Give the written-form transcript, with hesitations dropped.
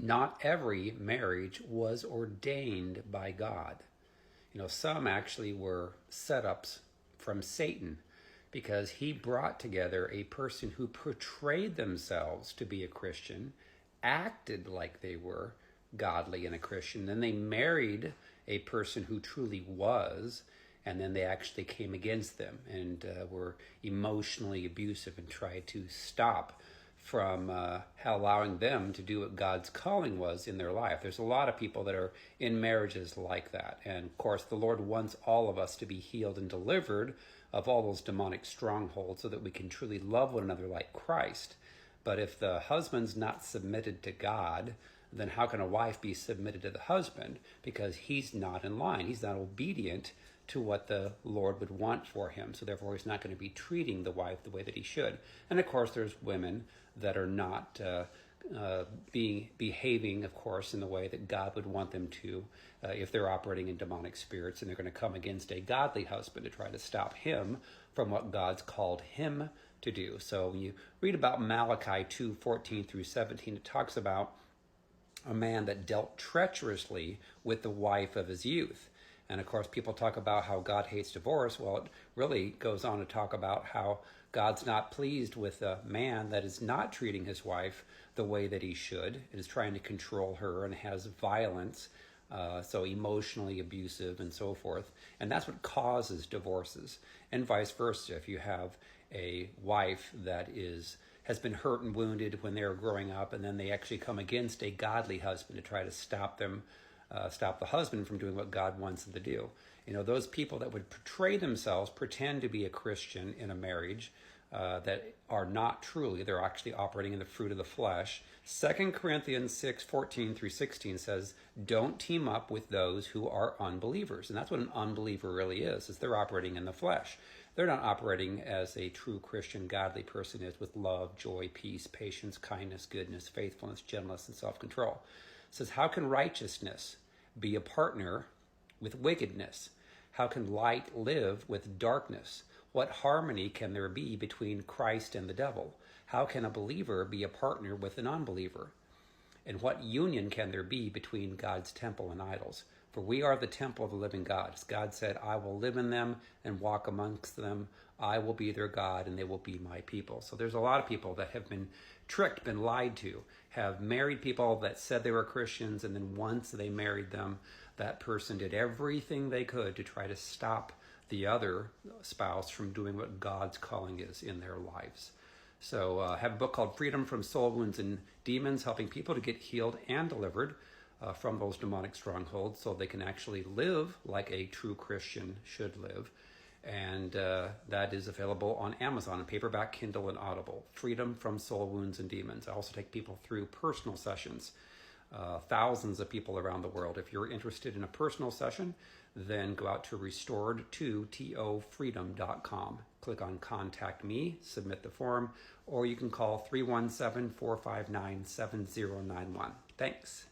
not every marriage was ordained by God. Some actually were setups from Satan, because he brought together a person who portrayed themselves to be a Christian, acted like they were godly and a Christian. Then they married a person who truly was, and then they actually came against them and were emotionally abusive and tried to stop from allowing them to do what God's calling was in their life. There's a lot of people that are in marriages like that. And of course, the Lord wants all of us to be healed and delivered of all those demonic strongholds so that we can truly love one another like Christ. But if the husband's not submitted to God, then how can a wife be submitted to the husband? Because he's not in line. He's not obedient to what the Lord would want for him. So therefore, he's not going to be treating the wife the way that he should. And of course, there's women that are not behaving, of course, in the way that God would want them to if they're operating in demonic spirits, and they're going to come against a godly husband to try to stop him from what God's called him to do. So when you read about Malachi 2:14 through 17, it talks about a man that dealt treacherously with the wife of his youth. And of course, people talk about how God hates divorce. Well, it really goes on to talk about how God's not pleased with a man that is not treating his wife the way that he should, and is trying to control her and has violence, so emotionally abusive and so forth. And that's what causes divorces. And vice versa. If you have a wife that has been hurt and wounded when they were growing up, and then they actually come against a godly husband to try to stop the husband from doing what God wants them to do. Those people that would portray themselves, pretend to be a Christian in a marriage, that are not truly, they're actually operating in the fruit of the flesh. 2 Corinthians 6:14 through 16 says, don't team up with those who are unbelievers. And that's what an unbeliever really is they're operating in the flesh. They're not operating as a true Christian, godly person is, with love, joy, peace, patience, kindness, goodness, faithfulness, gentleness, and self-control. It says, how can righteousness be a partner with wickedness? How can light live with darkness? What harmony can there be between Christ and the devil? How can a believer be a partner with an unbeliever? And what union can there be between God's temple and idols? For we are the temple of the living God. As God said, I will live in them and walk amongst them. I will be their God and they will be my people. So there's a lot of people that have been tricked, been lied to, have married people that said they were Christians, and then once they married them, that person did everything they could to try to stop the other spouse from doing what God's calling is in their lives. So I have a book called Freedom from Soul Wounds and Demons, helping people to get healed and delivered from those demonic strongholds so they can actually live like a true Christian should live. And that is available on Amazon in paperback, Kindle, and Audible. Freedom from Soul Wounds and Demons. I also take people through personal sessions, thousands of people around the world. If you're interested in a personal session, then go out to restored2tofreedom.com. Click on Contact Me, submit the form, or you can call 317-459-7091. Thanks.